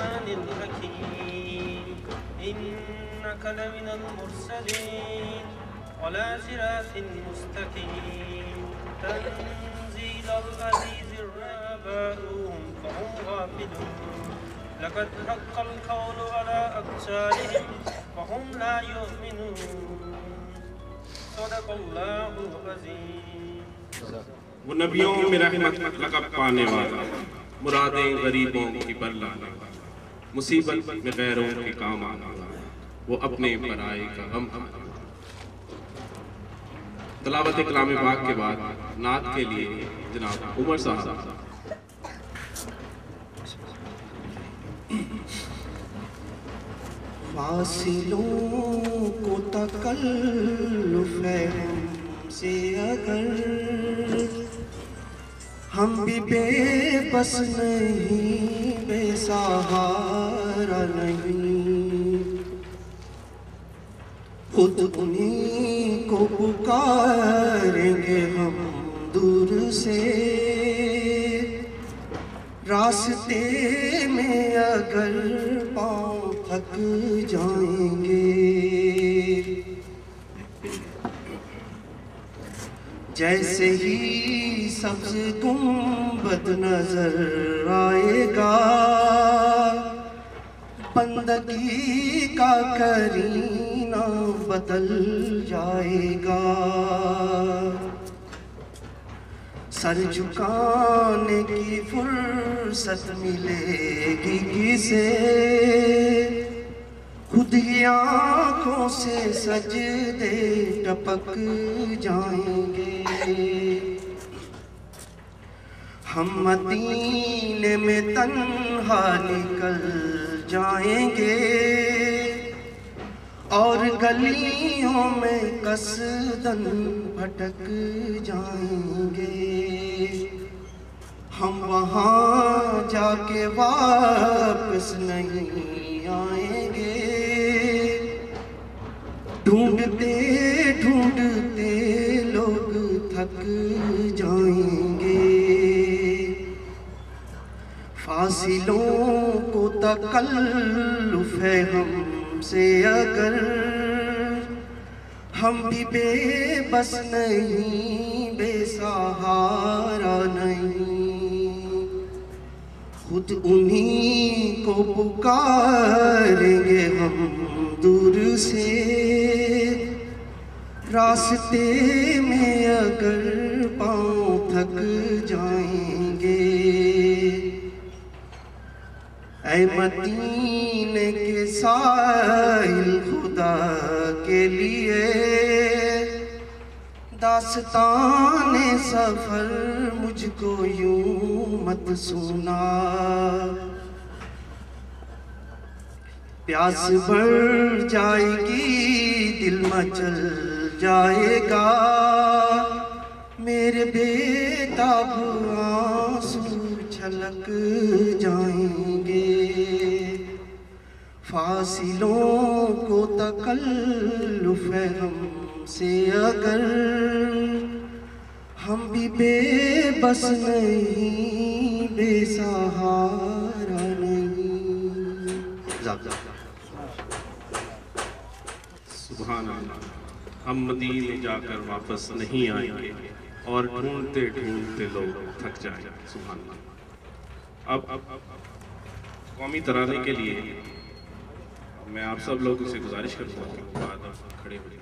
الرحمن الحكيم إنك لمن المرسلين على صراط مستقيم تنزيل العزيز الرحمن فهم غافلون لقد حق القول على أكثرهم فهم لا يؤمنون صدق الله العظيم. وہ نبیوں میں رحمت لقب پانے والا، مرادیں غریبوں کی بر لانے والا، مصیبت میں غیروں کے کام آنے والا، وہ اپنے پرائے کا غم کھانے والا۔ تلاوت کلام پاک کے بعد نعت کے لیے جناب عمر صاحب۔ فاصلوں کو تکلف ہے ہم سے اگر، ہم بھی بے بس نہیں، بے سہارا نہیں، خود انہیں کو پکاریں گے ہم دور سے، راستے میں اگر پاؤں تھک جائیں گے، جیسے ہی سبز گنبد نظر آئے گا، بندگی کا کرینہ بدل جائے گا، سر جھکانے کی فرصت ملے گی کسے، خود ہی آنکھوں سے سجدے ٹپک جائیں گے، ہم مدینے میں تنہا نکل جائیں گے، اور گلیوں میں قصداً بھٹک جائیں گے، ہم وہاں جا کے واپس نہیں آئیں گے، ڈھونڈتے ڈھونڈتے لوگ تھک جائیں گے، فاصلوں کو تکلف ہے ہم سے اگر، ہم بھی بے بس نہیں، بے سہارا نہیں، خود انہیں کو پکاریں گے ہم دور سے، راستے میں اگر پاؤں تھک جائیں گے، اے مدینے کے ساحل خدا کے لیے، داستان سفر مجھ کو یوں مت سنا، پیاس بڑھ جائے گی، دل مچل جائے گا، میرے بےتاب آنسو چھلک جائیں گے، فاصلوں کو تکلف ہے ہم سے اگر، ہم بھی بے بس نہیں، بے سہارا نہیں۔ سبحان اللہ۔ ہم مدینے جا کر واپس نہیں آئیں گے، اور ڈھونڈتے ڈھونڈتے لوگ تھک جائیں گے۔ سبحان اللہ۔ اب قومی ترانے کے لیے میں آپ سب لوگوں سے گزارش کرتا ہوں کہ بعد کھڑے ہو جائیں۔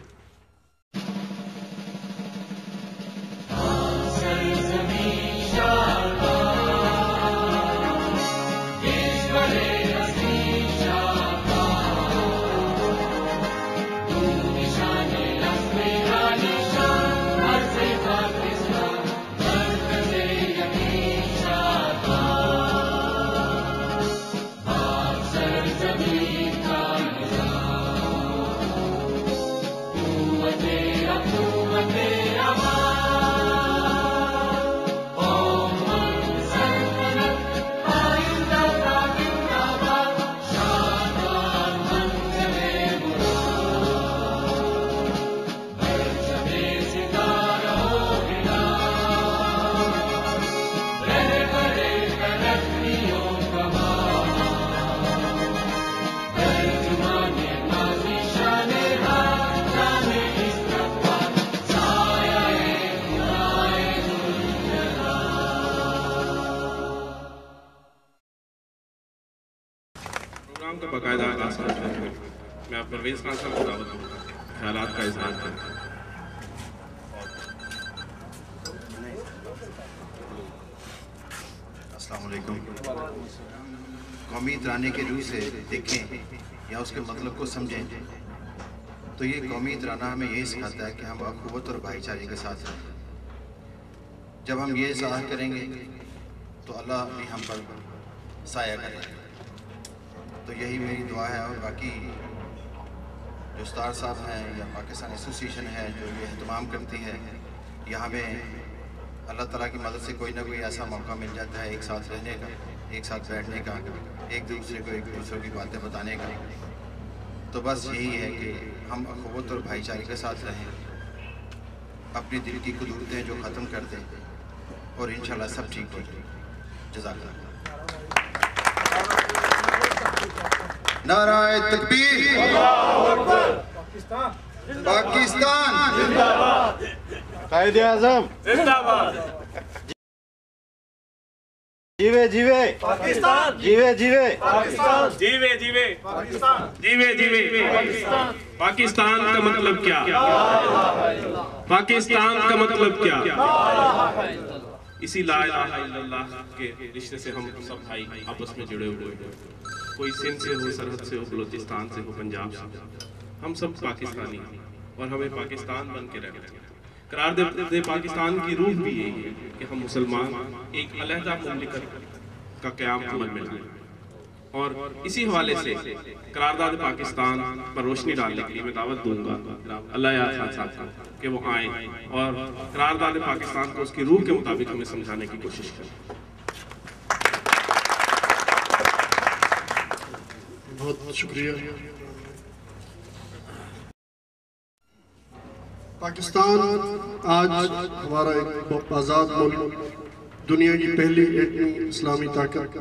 باقاعدہ آغاز کرتے ہیں میں آپ پرویز خان صاحب کو دعوت دوں گا خیالات کا اظہار کریں. السلام علیکم. قومی ترانے کے روح سے دیکھیں یا اس کے مطلب کو سمجھیں تو یہ قومی ترانہ ہمیں یہی سکھاتا ہے کہ ہم اخوت اور بھائی چارے کے ساتھ رہیں. جب ہم یہ ظاہر کریں گے تو اللہ بھی ہم پر سایہ کرے گا. تو یہی میری دعا ہے. اور باقی جو اسٹار صاحب ہیں یا پاکستان ایسوسیشن ہے جو یہ اہتمام کرتی ہے, یہاں میں اللہ تعالیٰ کی مدد سے کوئی نہ کوئی ایسا موقع مل جاتا ہے ایک ساتھ رہنے کا, ایک ساتھ بیٹھنے کا, ایک دوسرے کو ایک دوسرے کی باتیں بتانے کا. تو بس یہی ہے کہ ہم اخوت اور بھائی چارے کے ساتھ رہیں, اپنی دل کی قدورتیں جو ختم کر دیں اور انشاءاللہ سب ٹھیک ہو جائے. جزاک اللہ. نعرہ تکبیر. پاکستان قائد اعظم جیوے جیوے پاکستان, جیوے جیوے پاکستان, جیوے جیوے پاکستان, جیوے جیوے پاکستان. پاکستان کا مطلب کیا؟ پاکستان کا مطلب کیا؟ اسی لا الہ الا اللہ کے رشتے سے ہم سب بھائی آپس میں جڑے ہوئے ہیں. کوئی سندھ سے ہو, سرحد سے ہو, بلوچستان سے ہو, پنجاب سے ہو, ہم سب پاکستانی ہیں اور ہمیں پاکستان بن کے رہنا ہے. قرارداد پاکستان کی روح بھی یہی ہے کہ ہم مسلمان ایک علیحدہ مملکت کا قیام عمل میں لائیں. اور اسی حوالے سے قرارداد پاکستان پر روشنی ڈالنے کے لیے میں دعوت دوں گا اللہ یار خان صاحب کہ وہ آئیں اور قرارداد پاکستان کو اس کی روح کے مطابق ہمیں سمجھانے کی کوشش کریں. بہت شکریہ. پاکستان آج ہمارا ایک آزاد ملک, دنیا کی پہلی ایٹمی اسلامی طاقت,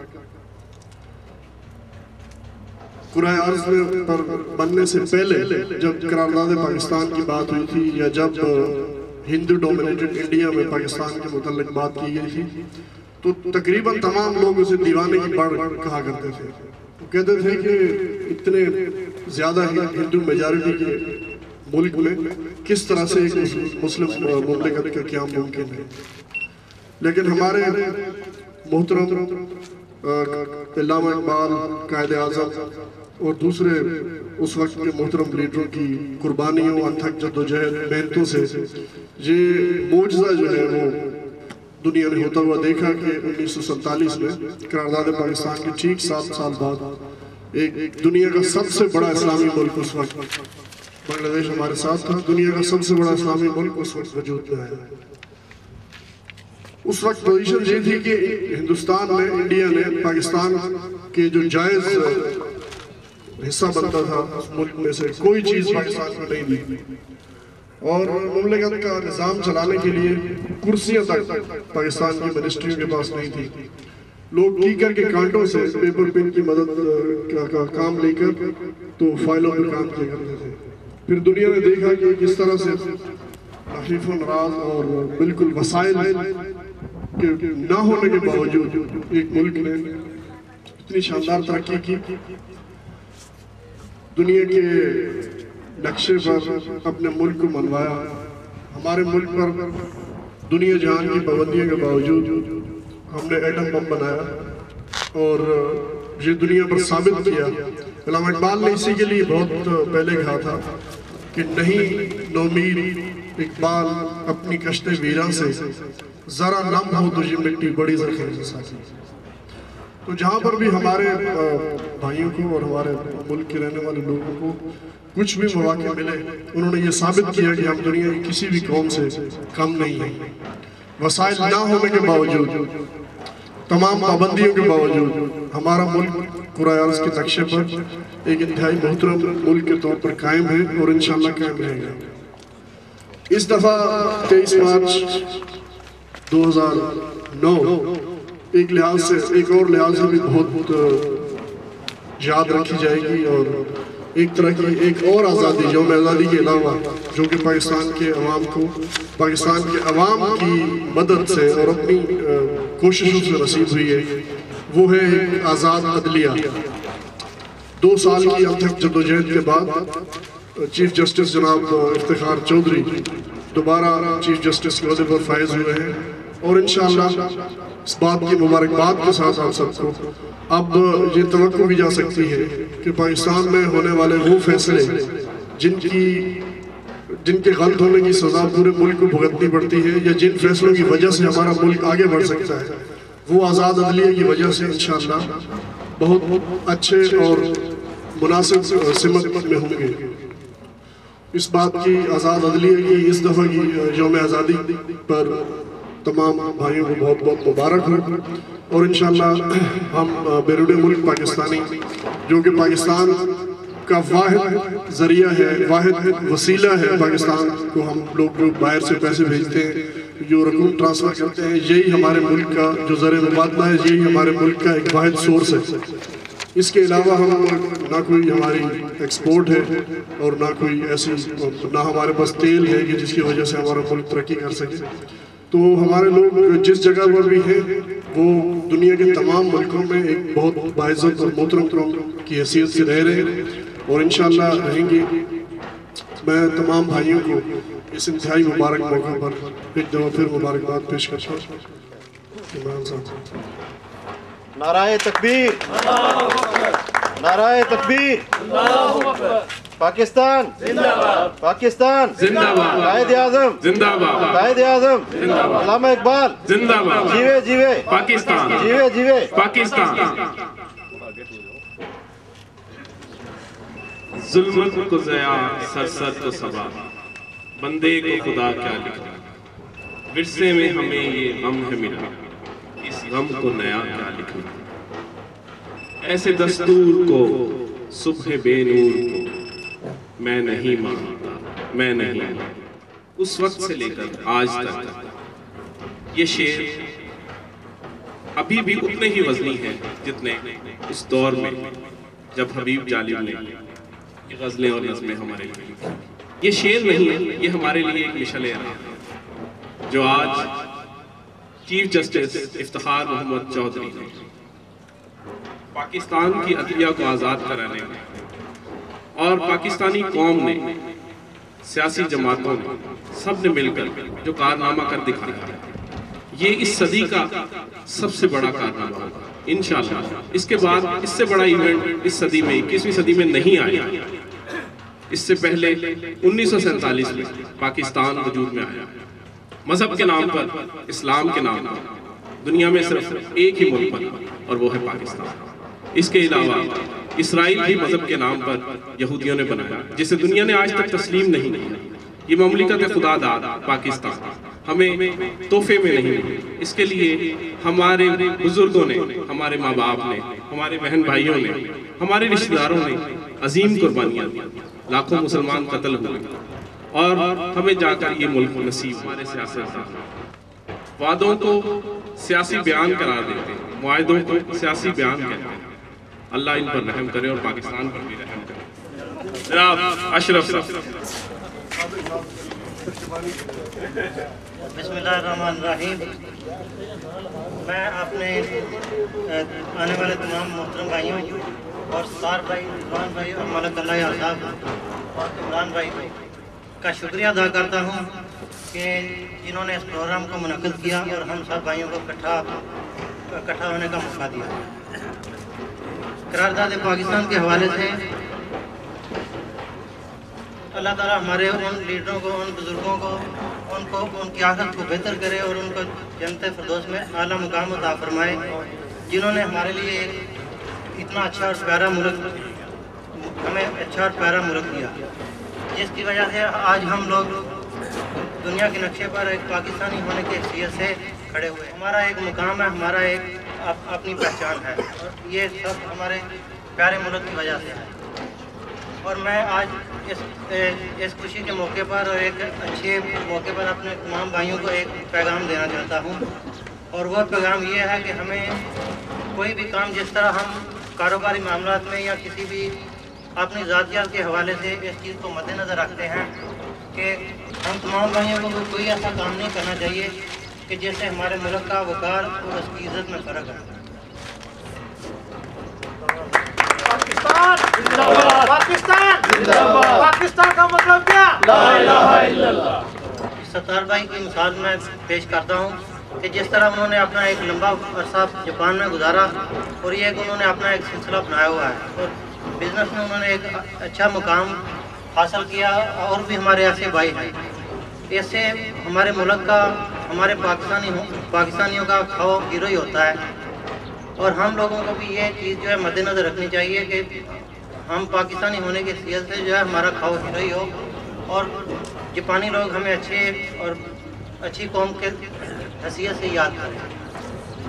کرۂ ارض میں پر بننے سے پہلے جب قرارداد پاکستان کی بات ہوئی تھی یا جب ہندو ڈومینیٹڈ انڈیا میں پاکستان کے متعلق بات کی گئی تھی تو تقریباً تمام لوگ اسے دیوانے کی بڑھ کہا کرتے تھے. وہ کہتے تھے کہ اتنے زیادہ ہندو میجارٹی کے ملک میں کس طرح سے ایک مسلم مملکت کا قیام ممکن ہے. لیکن ہمارے محترم علامہ اقبال, قائد اعظم اور دوسرے اس وقت کے محترم لیڈروں کی قربانیوں, انتھک جدوجہد, محنتوں سے یہ معجزہ جو ہے وہ دنیا نے ہوتا ہوا دیکھا کہ 1947 میں قرارداد پاکستان کے ٹھیک 7 سال بعد ایک دنیا کا سب سے بڑا اسلامی ملک, اس وقت بنگلہ دیش ہمارے ساتھ تھا, دنیا کا سب سے بڑا اسلامی ملک اس وقت وجود میں آیا. اس وقت پوزیشن یہ تھی کہ ہندوستان میں انڈیا نے پاکستان کے جو جائز حصہ بنتا تھا اس ملک میں سے کوئی چیز پاکستان کو نہیں دی, اور مملکت کا نظام چلانے کے لیے کرسیاں تک پاکستان کی منسٹریوں کے پاس نہیں تھی. لوگ کیکر کے کانٹوں سے پیپر پن کی مدد کا کام لے کر تو فائلوں پر کام کیا کرتے تھے. پھر دنیا نے دیکھا کہ کس طرح سے تحریف و نراز اور بالکل وسائل کے نہ ہونے کے باوجود ایک ملک نے اتنی شاندار ترقی کی, دنیا کے نقشے پر اپنے ملک کو منوایا. ہمارے ملک پر دنیا جہان کی پابندیوں کے باوجود ہم نے ایٹم بم بنایا اور یہ دنیا پر ثابت کیا. علامہ اقبال نے اسی کے لیے بہت پہلے کہا تھا کہ نہیں نومید اقبال اپنی کشت ویراں سے ذرا نم ہو تجھے مٹی بڑی زرخیز ساتھی. تو جہاں پر بھی ہمارے بھائیوں کو اور ہمارے ملک کے رہنے والے لوگوں کو کچھ بھی مواقع ملے, انہوں نے یہ ثابت کیا کہ ہم دنیا کی کسی بھی قوم سے کم نہیں ہیں. وسائل نہ ہونے کے باوجود, تمام پابندیوں کے باوجود ہمارا ملک کرۂ ارض کے نقشے پر ایک انتہائی محترم ملک کے طور پر قائم ہے اور انشاءاللہ قائم رہے گا. اس دفعہ 23 مارچ 2009 ایک لحاظ سے, ایک اور لحاظ سے بھی بہت یاد رکھی جائے گی, اور ایک طرح کی ایک اور آزادی یوم آزادی کے علاوہ جو کہ پاکستان کے عوام کو, پاکستان کے عوام کی مدد سے اور اپنی کوششوں سے نصیب ہوئی ہے, وہ ہے ایک آزاد عدلیہ. 2 साल की अथक जद्दोजहद के बाद चीफ जस्टिस जनाब इफ्तिखार चौधरी दोबारा चीफ जस्टिस के ओहदे पर फायज हुए हैं, और इंशाअल्लाह इस बात की मुबारकबाद के साथ आप सबको अब ये तवक्को की जा सकती है कि पाकिस्तान में होने वाले वो फैसले जिनके गलत होने की सज़ा पूरे मुल्क को भुगतनी पड़ती है, या जिन फैसलों की वजह से हमारा मुल्क आगे बढ़ सकता है, वो आज़ाद अदलिया की वजह से इंशाअल्लाह बहुत अच्छे और मुनासिब सिमत में होंगे। इस बात की आज़ाद अदलिया की इस दफ़ा की यौम आज़ादी पर तमाम भाइयों को बहुत बहुत मुबारक हो, और इंशाअल्लाह हम बैरून मुल्क पाकिस्तानी जो कि पाकिस्तान का वाहिद ज़रिया है, वाहिद वसीला है, पाकिस्तान को हम लोग जो बाहर से पैसे भेजते हैं, जो रकम ट्रांसफ़र करते हैं, यही हमारे मुल्क का जो ज़र मुबादला है, यही हमारे मुल्क का एक वाहिद सोर्स है। इसके अलावा हम ना कोई हमारी एक्सपोर्ट है और ना कोई ऐसी, ना हमारे पास तेल है कि जिसकी वजह से हमारा मुल्क तरक्की कर सके। तो हमारे लोग जिस जगह पर भी हैं वो दुनिया के तमाम मुल्कों में एक बहुत बाइज़्ज़त और मोहतरम की हैसियत से रह रहे हैं, और इंशाअल्लाह रहेंगे। मैं तमाम भाइयों को इस इंतहाई मुबारक मौका पर एक दफ़ा फिर मुबारकबाद पेश करता हूँ। इमरान साहब, नाराए तकबीर, नाराए तकबीर, पाकिस्तान जिंदाबाद, पाकिस्तान जिंदाबाद, कायदे आज़म जिंदाबाद, कायदे आज़म जिंदाबाद, अल्लामा इकबाल जिंदाबाद, जीवे जीवे पाकिस्तान, जीवे जीवे पाकिस्तान। जुल्मत को ज़या सरसर को सबा, बंदे को खुदा क्या लिखा, विरसे में हमें ये गम है मिला, इस गम को नया क्या लिखना। ऐसे दस्तूर को सुबह बेनूर को मैं नहीं मानता, मैं नहीं मानता। उस वक्त से लेकर आज तक ये शेर अभी भी उतने ही वज़नी हैं जितने उस दौर में जब हबीब जालिब ने ये गज़लें और नज़में हमारे लिए लिखी। ये शेर नहीं है, ये हमारे लिए एक मिशल राह जो आज चीफ जस्टिस इफ्तिखार मोहम्मद चौधरी ने पाकिस्तान की अदलिया को आज़ाद कराने में और पाकिस्तानी कौम ने, सियासी जमातों ने, सब ने मिलकर जो कारनामा कर दिखाया, ये इस सदी का सबसे बड़ा कारनामा होगा इंशाअल्लाह। इसके बाद इससे बड़ा इवेंट इस सदी में, 21वीं सदी में नहीं आया। इससे पहले 1947 में पाकिस्तान वजूद में आया, मजहब के नाम पर, इस्लाम के नाम पर। दुनिया में सिर्फ एक ही मुल्क बना और वो है पाकिस्तान। इसके अलावा इसराइल भी मजहब के नाम पर यहूदियों ने बनाया, जिसे दुनिया ने आज तक तस्लीम नहीं किया। ये ममलिकत खुदा दाद पाकिस्तान हमें तोहफे में नहीं मिली। इसके लिए हमारे बुजुर्गों ने, हमारे माँ बाप ने, हमारे बहन भाइयों ने, हमारे रिश्तेदारों ने अजीम कुर्बानियाँ दी, लाखों मुसलमान कत्ल हुए, और हमें जाकर ये मुल्क नसीब। हमारे सियासतदान वादों को सियासी बयान करार देते हैं, मुआहदों को सियासी बयान कहते हैं। अल्लाह इन पर रहम करे और पाकिस्तान पर भी रहम करे। जनाब अशरफ साहब। बिस्मिल्लाहिर्रहमानिर्रहीम। मैं अपने आने वाले तमाम मोहतरम भाइयों और सार भाई, इमरान भाई और मलक अल्लाह साहब और इमरान भाई का शुक्रिया अदा करता हूँ कि जिन्होंने इस प्रोग्राम को मुनक़िद किया और हम सब भाइयों को इकट्ठा होने का मौका दिया। करारदाद पाकिस्तान के हवाले से अल्लाह ताला हमारे उन लीडरों को, उन बुज़ुर्गों को, उनकी आखिरत को बेहतर करे और उनको जन्नत फिरदौस में आला मुकाम अता फरमाए, जिन्होंने हमारे लिए इतना अच्छा और प्यारा मुल्क, हमें अच्छा और प्यारा मुल्क दिया, जिसकी वजह से आज हम लोग दुनिया के नक्शे पर एक पाकिस्तानी होने की हैसियत से खड़े हुए। हमारा एक मुकाम है, हमारा एक अपनी पहचान है, और ये सब हमारे प्यारे मुल्क की वजह से है। और मैं आज इस खुशी के मौके पर और एक अच्छे मौके पर अपने तमाम भाइयों को एक पैगाम देना चाहता हूँ, और वह पैगाम ये है कि हमें कोई भी काम, जिस तरह हम कारोबारी मामलात में या किसी भी अपनी ज़ातियात के हवाले से इस चीज़ को मद्देनज़र रखते हैं कि हम तमाम भाइयों को कोई ऐसा काम नहीं करना चाहिए कि जिससे हमारे मुल्क का वक़ार और उसकी इज़्ज़त में फ़र्क है। पाकिस्तान जिंदाबाद, पाकिस्तान जिंदाबाद, पाकिस्तान का मतलब क्या? ला इलाहा इल्लल्लाह। सत्तार भाई की मिसाल मैं पेश करता हूँ कि जिस तरह उन्होंने अपना एक लंबा अरसा जापान में गुजारा और ये एक उन्होंने अपना एक सिलसिला बनाया हुआ है और बिजनेस में उन्होंने एक अच्छा मुकाम हासिल किया। और भी हमारे ऐसे भाई हैं, इससे हमारे मुल्क का, हमारे पाकिस्तानियों का खाओ हीरो ही होता है। और हम लोगों को भी ये चीज़ जो है मद्देनज़र रखनी चाहिए कि हम पाकिस्तानी होने की हैसियत से जो है हमारा खाओ हीरो ही हो और जापानी लोग हमें अच्छे और अच्छी कौम के हैसियत से याद करें।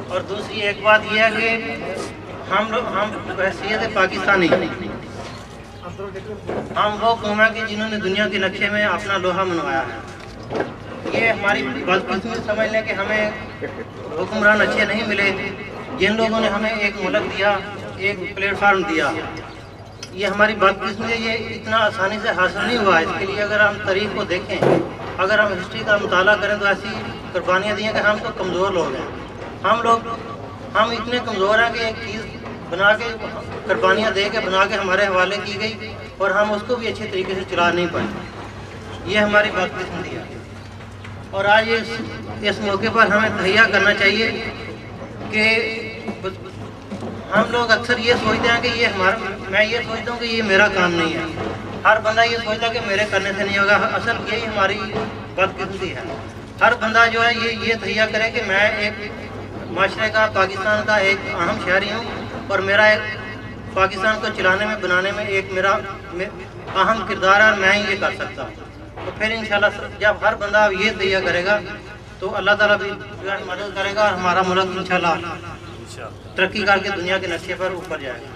और दूसरी एक बात यह है कि हम हैसियत पाकिस्तानी, हम वो कौम है कि जिन्होंने दुनिया के नक्शे में अपना लोहा मनवाया है। ये हमारी बदकिस्मती समझ लें कि हमें हुक्मरान अच्छे नहीं मिले। जिन लोगों ने हमें एक मुल्क दिया, एक प्लेटफार्म दिया, ये हमारी बदकिस्मती, ये इतना आसानी से हासिल नहीं हुआ। इसके लिए अगर हम तारीख को देखें, अगर हम हिस्ट्री का मुताला करें तो ऐसी कुर्बानियाँ दी हैं कि हम तो कमज़ोर लोग हैं। हम इतने कमज़ोर हैं कि एक चीज़ बना के, कुर्बानियाँ दे के बना के हमारे हवाले की गई और हम उसको भी अच्छे तरीके से चला नहीं पाए। ये हमारी बदकिस्मती है। और आज इस मौके पर हमें तहैया करना चाहिए कि हम लोग अक्सर ये सोचते हैं कि ये हमारा, मैं ये सोचता हूँ कि ये मेरा काम नहीं है। हर बंदा ये सोचता है कि मेरे करने से नहीं होगा। असल यही हमारी बदकिस्मती है। हर बंदा जो है ये तहैया करे कि मैं एक माशरे का, पाकिस्तान का एक अहम शहरी हूँ और मेरा एक पाकिस्तान को चलाने में, बनाने में एक मेरा अहम किरदार है और मैं ही ये कर सकता हूँ। तो फिर इंशाल्लाह जब हर बंदा ये तैयार करेगा तो अल्लाह ताला भी मदद करेगा और हमारा मुल्क इंशाल्लाह तरक्की करके दुनिया के नक्शे पर ऊपर जाएगा।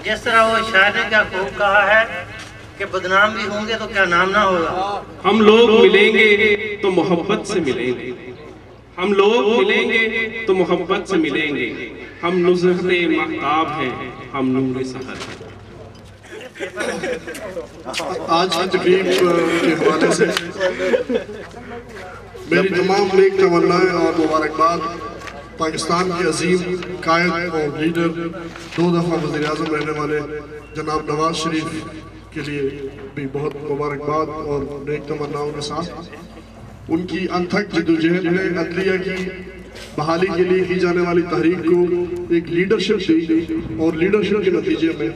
जिस तरह वो शायर ने क्या खूब कहा है कि बदनाम भी होंगे तो क्या नाम ना होगा। हम लोग मिलेंगे तो मोहब्बत से मिलेंगे, हम लोग मिलेंगे तो मोहब्बत से मिलेंगे। हम नुज़हते महताब हैं, हम नूर सहर हैं। आज की तकरीब के हवाले से मेरी तमाम नेक तमन्नाएं और मुबारकबाद पाकिस्तान के अजीम कायद और लीडर, 2 दफ़ा वज़ीर आज़म रहने वाले जनाब नवाज शरीफ के लिए भी बहुत मुबारकबाद और नेक तमन्नाओं के साथ उनकी अनथक जद्दोजहद ने अदलिया की बहाली के लिए की जाने वाली तहरीक को एक लीडरशिप दी और लीडरशिप के नतीजे में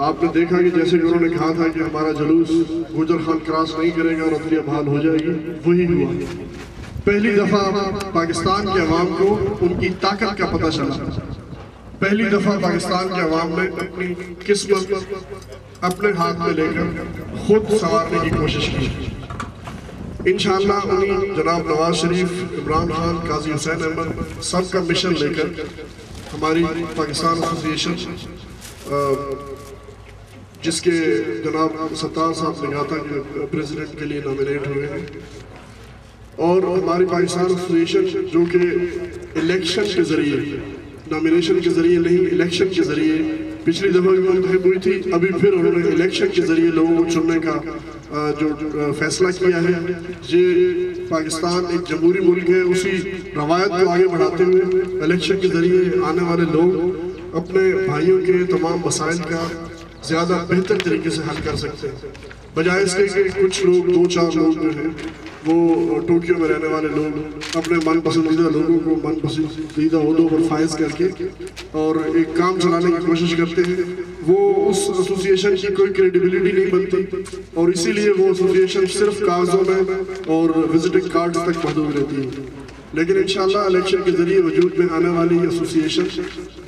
आपने देखा कि जैसे कि उन्होंने कहा था कि हमारा जुलूस गुजर खान क्रॉस नहीं करेगा और अदलिया बहाल हो जाएगी, वही हुआ। पहली दफ़ा पाकिस्तान के अवाम को उनकी ताकत का पता चला। पहली दफ़ा पाकिस्तान के अवाम ने अपनी किस्मत अपने हाथ में लेकर खुद संवारने की कोशिश की। इंशाअल्लाह उन्हीं जनाब नवाज शरीफ, इमरान खान, काजी हुसैन अहमद सबका मिशन लेकर हमारी पाकिस्तान एसोसिएशन जिसके जनाब सत्तार साहब निगाता के प्रेसिडेंट के लिए नॉमिनेट हुए हैं और हमारी पाकिस्तान एसोसिएशन जो कि इलेक्शन के ज़रिए, नॉमिनेशन के ज़रिए नहीं, इलेक्शन के ज़रिए पिछली दफ़ा भी मुंतखब हुई थी, अभी फिर उन्होंने इलेक्शन के ज़रिए लोगों को चुनने का जो फैसला किया है। ये पाकिस्तान एक जमहूरी मुल्क है, उसी रवायत को आगे बढ़ाते हुए इलेक्शन के ज़रिए आने वाले लोग अपने भाइयों के तमाम मसाइल का ज़्यादा बेहतर तरीके से हल कर सकते हैं, बजाय इसके कि कुछ लोग, 2-4 लोग जो हैं वो टोक्यो में रहने वाले लोग अपने मन पसंदीदा लोगों को मन पसंदीदा ओहदों पर फायज करके और एक काम चलाने की कोशिश करते हैं। वो उस एसोसिएशन की कोई क्रेडिबिलिटी नहीं बनती और इसीलिए वो एसोसिएशन सिर्फ कागजों में और विजिटिंग कार्ड्स तक महदूद रहती है। लेकिन इंशाअल्लाह इलेक्शन के ज़रिए वजूद में आने वाली एसोसिएशन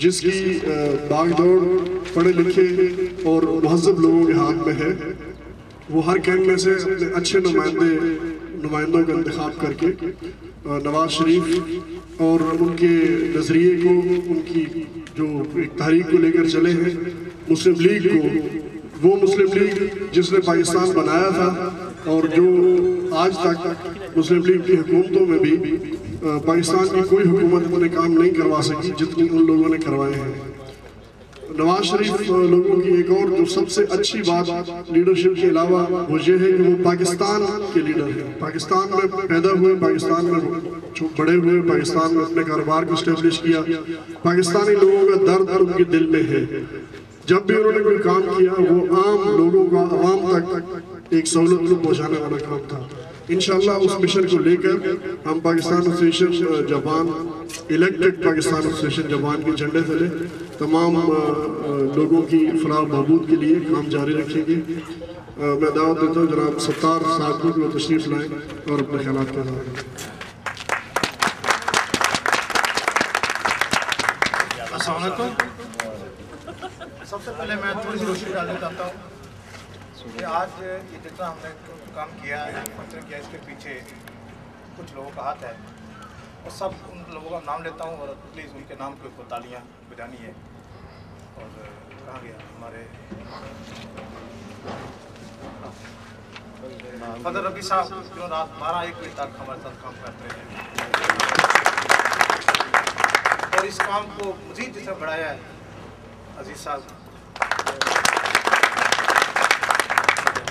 जिसकी बागडोर पढ़े लिखे और महज़ब लोगों के हाथ में है, वो हर कैंप में से अपने अच्छे नुमाइंदों का इंतखाब करके नवाज शरीफ और उनके नज़रिए को, उनकी जो एक तहरीक को लेकर चले हैं, मुस्लिम लीग को, वो मुस्लिम लीग जिसने पाकिस्तान बनाया था और जो आज तक मुस्लिम लीग की हुकूमतों में भी पाकिस्तान की कोई हुकूमत अपने काम नहीं करवा सकी जितनी उन लोगों ने करवाए हैं। नवाज शरीफ लोगों की एक और जो सबसे अच्छी बात लीडरशिप के अलावा वो ये है कि वो पाकिस्तान के लीडर हैं। पाकिस्तान में पैदा हुए, पाकिस्तान में बड़े हुए, पाकिस्तान में अपने कारोबार को इस्टेब्लिश किया। पाकिस्तानी लोगों का दर्द उनके दिल में है। जब भी उन्होंने कोई काम किया वो आम लोगों का आवाम तक एक सहूलत को पहुँचाने वाला काम था। इंशाअल्लाह उस मिशन को लेकर हम Pakistan association Japan, elected Pakistan association Japan के झंडे तले तमाम लोगों की फलाह बहबूद के लिए काम जारी रखेंगे। मैं दावत देता हूँ जनाब सत्तार साहब को कि वो तशरीफ लाएँ और अपने ख्यालात के साथ। सबसे पहले मैं थोड़ी सी रोशनी डालना चाहता हूँ कि आज ये जितना हमने काम किया है, फंक्शन किया, इसके पीछे कुछ लोगों का हाथ है और सब उन लोगों का नाम लेता हूँ और प्लीज़ उनके नाम के ऊपर तालियाँ बजानी है। और कहाँ गया हमारे फदर रबी साहब जो रात 12-1 बजे तक हमारे साथ काम करते हैं और इस काम को मज़ीद जिसने बढ़ाया है अजीज साहब,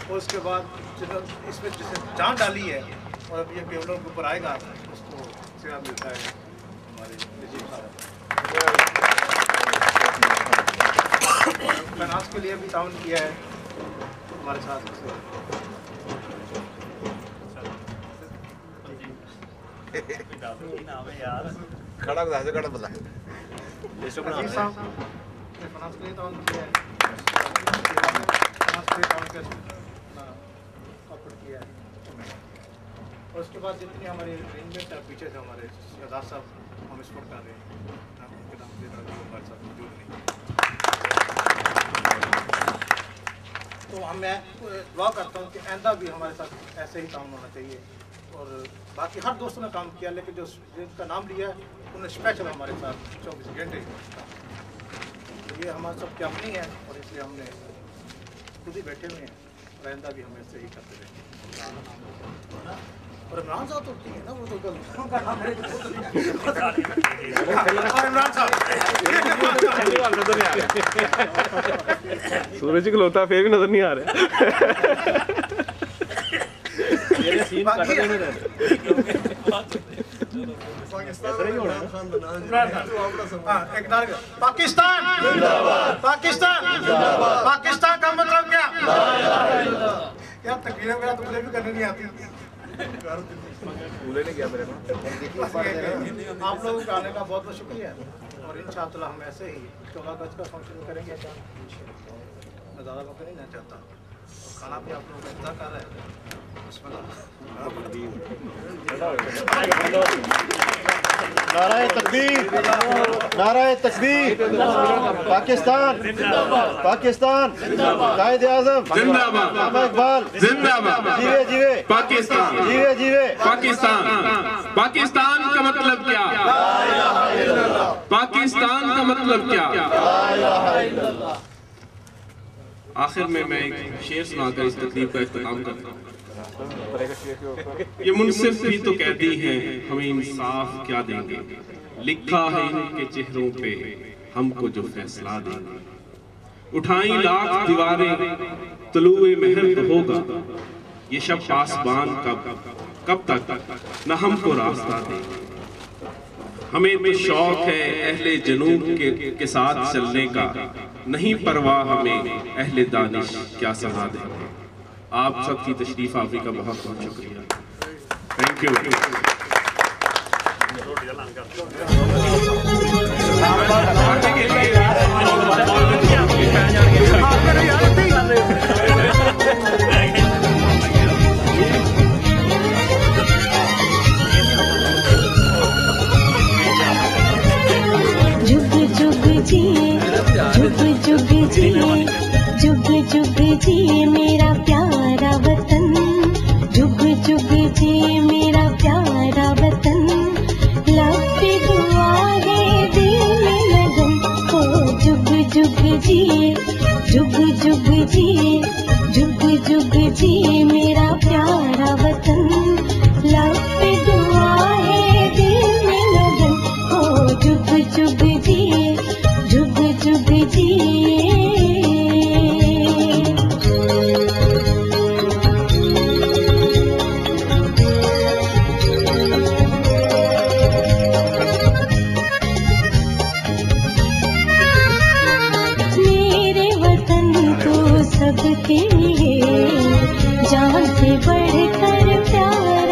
और उसके बाद इसमें जिसे जान डाली है और अब ये टेबलों के ऊपर आएगा उसको सेवा मिलता है हमारे नजीब साहब। फाइनेंस के लिए भी ताउन किया है हमारे साथ। खड़ा बता फाइनेंस के लिए ताउन किया है, किया है। और उसके बाद जितनी हमारी अरेंजमेंट है पीछे से हमारे शहजाद साहब हम इस वक्त कर रहे हैं, उनके नाम से हमारे साथ मौजूद नहीं। तो मैं दुआ करता हूँ कि आइंदा भी हमारे साथ ऐसे ही काम होना चाहिए। और बाकी हर दोस्तों ने काम किया, लेकिन जो जिनका नाम लिया है उन्हें स्पेशल हमारे साथ 24 घंटे। तो ये हमारे सब क्या अपनी है और इसलिए हमने खुद ही बैठे हुए हैं और आइंदा भी हम ऐसे ही करते रहेंगे। और इमरान साहब तो ठीक है ना, वो तो कल उनका नाम है इमरान साहब। सूरज खलोता फिर भी नजर नहीं आ रहा। पाकिस्तान पाकिस्तान पाकिस्तान का मतलब क्या? यार तकरीरें मेरा तुमसे भी करने नहीं आती। आप लोगों के आने का बहुत बहुत शुक्रिया और इंशाअल्लाह हम ऐसे ही 14 अगस्त का फंक्शन करेंगे। मैं ज़्यादा वक्त नहीं लेना चाहता और खाना भी आप लोगों का इंतजार कर रहे हैं। नाराए तकबीर, नाराए तकबीर। पाकिस्तान पाकिस्तान, कायद आज़म जिंदाबाद, अल्लामा इकबाल जिंदाबाद, जीवे जीवे पाकिस्तान, जीवे जीवे पाकिस्तान। पाकिस्तान का मतलब क्या? पाकिस्तान का मतलब क्या? आखिर में मैं एक शेर सुनाकर इस तकलीफ का इख्तिताम करता हूँ। ये मुनसिफ भी तो कहती हैं हमें इंसाफ क्या देंगे, लिखा है इनके चेहरों पे हमको जो फैसला देंगे। उठाई लाख दीवारें तलुए महर तो होगा, ये शब पासबान कब तक न हमको रास्ता देंगे। हमें तो शौक है अहले जनूब के साथ चलने का, नहीं परवाह हमें अहले दानिश क्या सलाह देंगे। आप सबकी तशरीफ आफरी का बहुत बहुत शुक्रिया। Thank you. जुग जुग जिए, जुग जुग जिए, जुग जुग जिए मेरा प्यारा वतन, जुग जुग जिए मेरा प्यारा वतन। लब पे दुआ है दिल में लगन, ओ जुग जुग जिए, जुग जुग जिए, जुग जुग जिए मेरा प्यारा वतन। लब पे दुआ है दिल में लगन, ओ जुग जुग जिए, जुग जुग जिए। सबके लिए, जान से बढ़कर प्यार